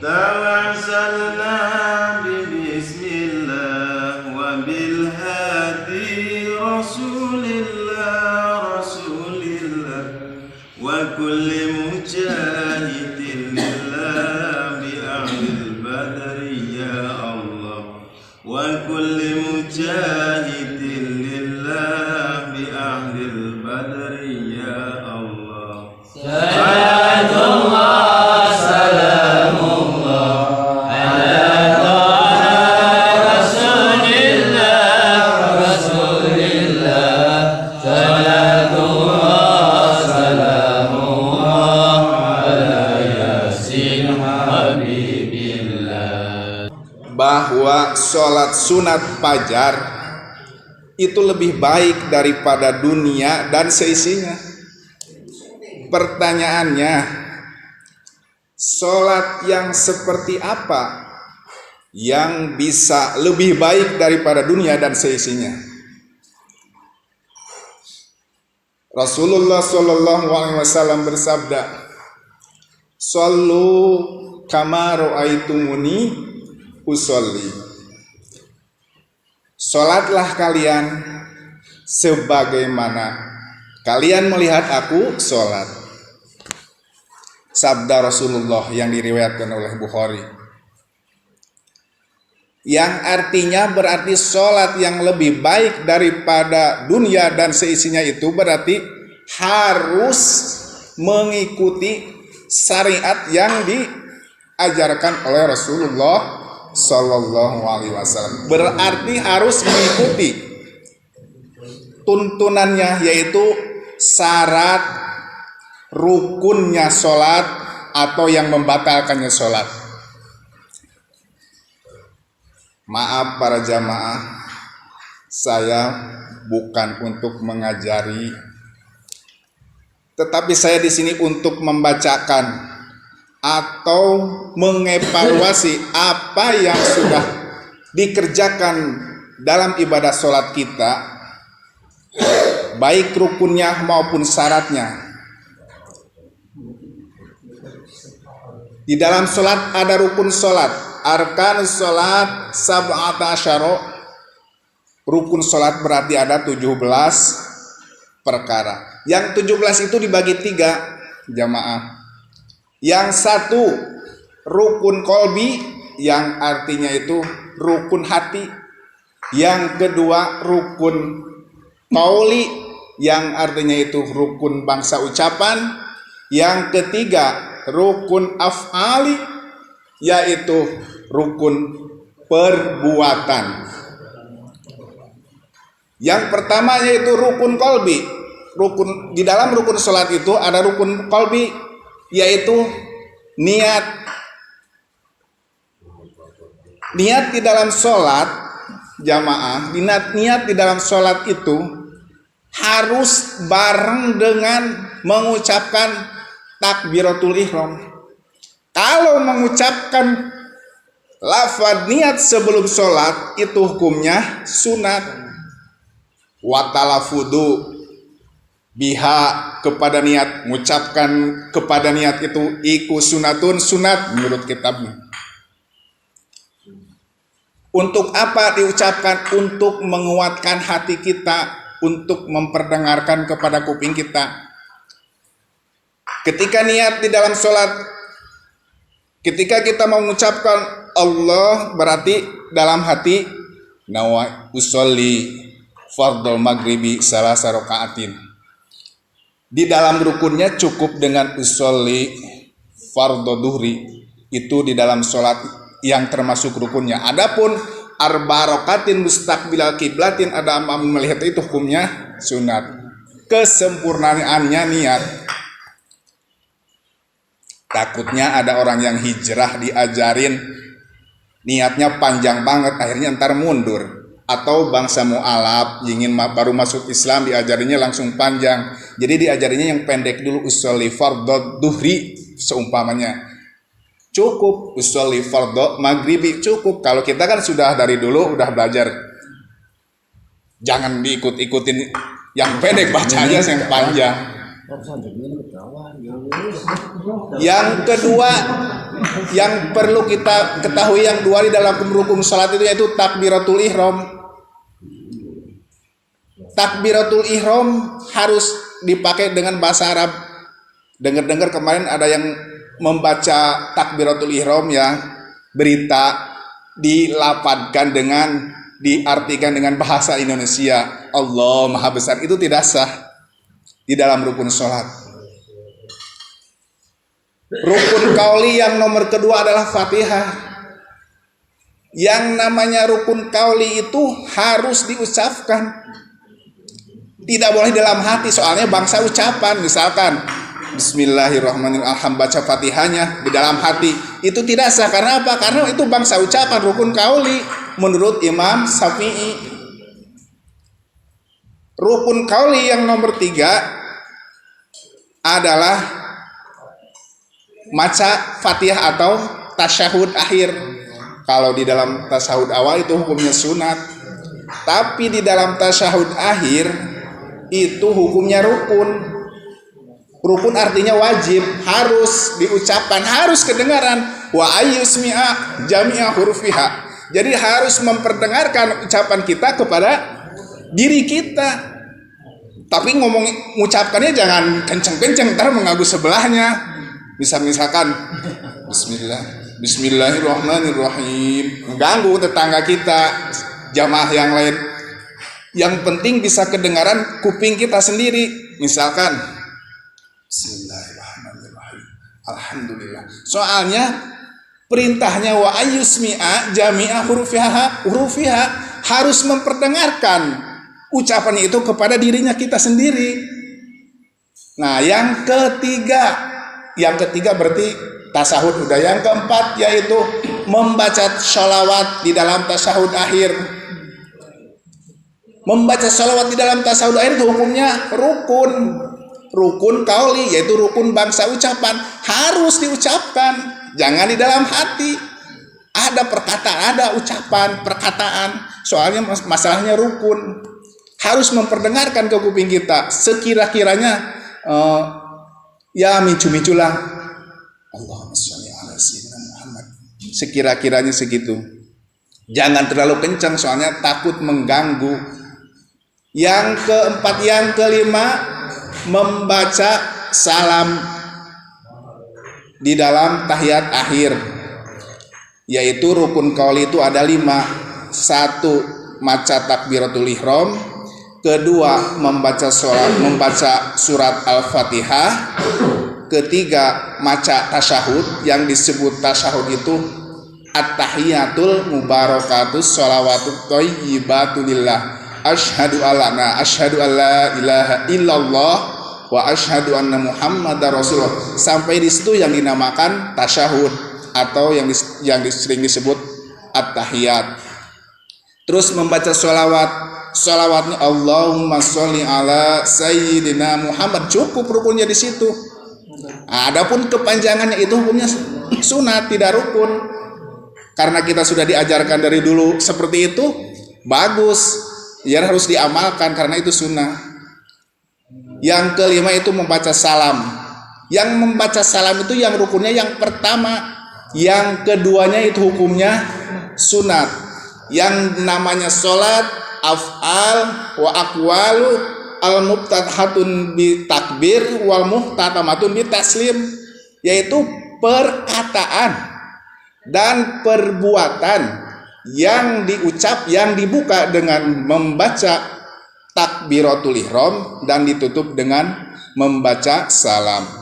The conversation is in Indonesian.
توسلنا ببسم الله وبالهادي رسول الله وكل مجاهد لله بأهل البدر يا الله وكل مجاهد لله بأهل البدر يا الله صلاة الله سلام الله على طه رسول الله صلاة الله سلام الله على ياسين حبيب الله. Bahwa sholat sunat fajar itu lebih baik daripada dunia dan seisinya. Pertanyaannya, sholat yang seperti apa yang bisa lebih baik daripada dunia dan seisinya? Rasulullah Shallallahu Alaihi Wasallam bersabda, "Shallu kama ra'aitumuni usolli." Sholatlah kalian sebagaimana kalian melihat aku sholat. Sabda Rasulullah yang diriwayatkan oleh Bukhari, yang artinya berarti sholat yang lebih baik daripada dunia dan seisinya itu berarti harus mengikuti syariat yang diajarkan oleh Rasulullah Sallallahu Alaihi Wasallam. Berarti harus mengikuti tuntunannya, yaitu syarat rukunnya sholat atau yang membatalkannya sholat. Maaf para jamaah, saya bukan untuk mengajari, tetapi saya di sini untuk membacakan atau mengevaluasi apa yang sudah dikerjakan dalam ibadah sholat kita, baik rukunnya maupun syaratnya. Di dalam sholat ada rukun sholat, arkan sholat sab'ata asyara. Rukun sholat berarti ada 17 perkara. Yang 17 itu dibagi 3 jamaah. Yang satu rukun kolbi, yang artinya itu rukun hati. Yang kedua rukun qauli, yang artinya itu rukun bangsa ucapan. Yang ketiga rukun af'ali, yaitu rukun perbuatan. Yang pertama yaitu rukun kolbi. Di dalam rukun sholat itu ada rukun kolbi, yaitu niat. Niat di dalam sholat jamaah, niat di dalam sholat itu harus bareng dengan mengucapkan takbiratul ihram. Kalau mengucapkan lafaz niat sebelum sholat itu hukumnya sunat. Watalafudu biha, kepada niat, mengucapkan kepada niat itu iku sunatun, sunat menurut kitabnya. Untuk apa diucapkan? Untuk menguatkan hati kita, untuk memperdengarkan kepada kuping kita. Ketika niat di dalam sholat, ketika kita mengucapkan Allah, berarti dalam hati nawa usolli fardhu maghribi salasa rakaatin. Di dalam rukunnya cukup dengan usolli fardhu duhri, itu di dalam sholat yang termasuk rukunnya. Adapun arba rakaatin mustaqbilal kiblatin, ada melihat itu hukumnya sunat. Kesempurnaannya niat. Takutnya ada orang yang hijrah diajarin niatnya panjang banget, akhirnya ntar mundur. Atau bangsa mu'alaf ingin baru masuk Islam, diajarinya langsung panjang. Jadi diajarinya yang pendek dulu, usolli fardhu duhri seumpamanya. Cukup usolli fardhu maghribi, cukup. Kalau kita kan sudah dari dulu udah belajar, jangan diikut-ikutin yang pendek, baca aja yang panjang. Yang kedua yang perlu kita ketahui yang dua di dalam rukun salat itu yaitu takbiratul ihram. Takbiratul ihram harus dipakai dengan bahasa Arab. Dengar-dengar kemarin ada yang membaca takbiratul ihram ya, berita dilafadzkan dengan diartikan dengan bahasa Indonesia, Allah Maha Besar, itu tidak sah di dalam rukun sholat. Rukun qauli yang nomor kedua adalah Fatihah. Yang namanya rukun qauli itu harus diucapkan, tidak boleh dalam hati, soalnya bangsa ucapan. Misalkan Bismillahirrahmanirrahim, baca Fatihahnya di dalam hati, itu tidak sah. Karena apa? Karena itu bangsa ucapan, rukun qauli menurut Imam Syafi'i. Rukun qauli yang nomor 3 adalah maca Fatihah atau tasyahud akhir. Kalau di dalam tasyahud awal itu hukumnya sunat, tapi di dalam tasyahud akhir itu hukumnya rukun. Rukun artinya wajib, harus diucapkan, harus kedengaran. Wa ayyusmi'a jami'a hurufiha. Jadi harus memperdengarkan ucapan kita kepada diri kita. Tapi mengucapkannya jangan kenceng-kenceng, ntar mengganggu sebelahnya. Misalkan Bismillahirrahmanirrahim, mengganggu tetangga kita, jamaah yang lain. Yang penting bisa kedengaran kuping kita sendiri. Misalkan Bismillahirrahmanirrahim, alhamdulillah. Soalnya perintahnya wa ayyusmi'a jami'a hurufiha, harus memperdengarkan ucapannya itu kepada dirinya kita sendiri. Nah, yang ketiga berarti tasahud udah. Yang keempat yaitu membaca sholawat di dalam tasahud akhir. Membaca sholawat di dalam tasahud akhir itu hukumnya rukun qauli, yaitu rukun bangsa ucapan, harus diucapkan, jangan di dalam hati. Ada perkataan, ada ucapan, perkataan. Soalnya masalahnya rukun. Harus memperdengarkan ke kuping kita. Sekira-kiranya ya micu-miculah Allahumma sholli ala sayyidina Muhammad. Sekira-kiranya segitu. Jangan terlalu kencang, soalnya takut mengganggu. Yang keempat, yang kelima, membaca salam di dalam tahiyat akhir. Yaitu rukun qauli itu ada 5. 1, maca takbiratul ihram. Kedua, membaca surat Al-Fatihah. Ketiga, maca tasyahud. Yang disebut tasyahud itu at-tahiyatul mubarakatus sholawatut thayyibatu lillah. Asyhadu alla ilaha illallah wa asyhadu anna Muhammadar Rasulullah. Sampai di situ yang dinamakan tasyahud atau yang sering disebut at-tahiyat. Terus membaca sholawatnya Allahumma sholli ala sayyidina Muhammad, cukup rukunnya di situ. Adapun kepanjangannya itu hukumnya sunat, tidak rukun. Karena kita sudah diajarkan dari dulu seperti itu, bagus, ya harus diamalkan karena itu sunnah. Yang kelima itu membaca salam. Yang membaca salam itu yang rukunnya yang pertama, yang keduanya itu hukumnya sunat. Yang namanya sholat, af'al wa aqwalu al-mubtadahatun bi takbir wal muhtatamatun bi taslim, yaitu perkataan dan perbuatan yang diucap, yang dibuka dengan membaca takbiratul ihram dan ditutup dengan membaca salam.